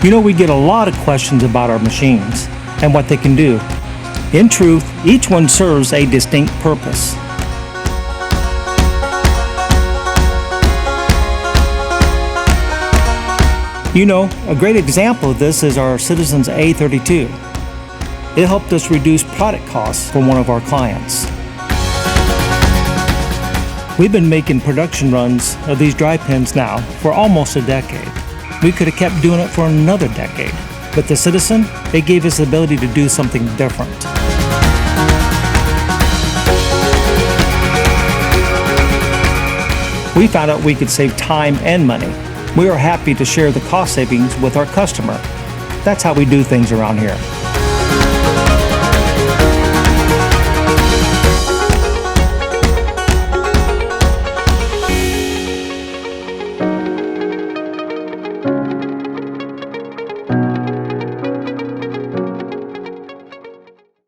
We get a lot of questions about our machines and what they can do. In truth, each one serves a distinct purpose. A great example of this is our Citizens A32. It helped us reduce product costs for one of our clients. We've been making production runs of these dry pens now for almost a decade. We could have kept doing it for another decade, but the Citizen, it gave us the ability to do something different. We found out we could save time and money. We are happy to share the cost savings with our customer. That's how we do things around here.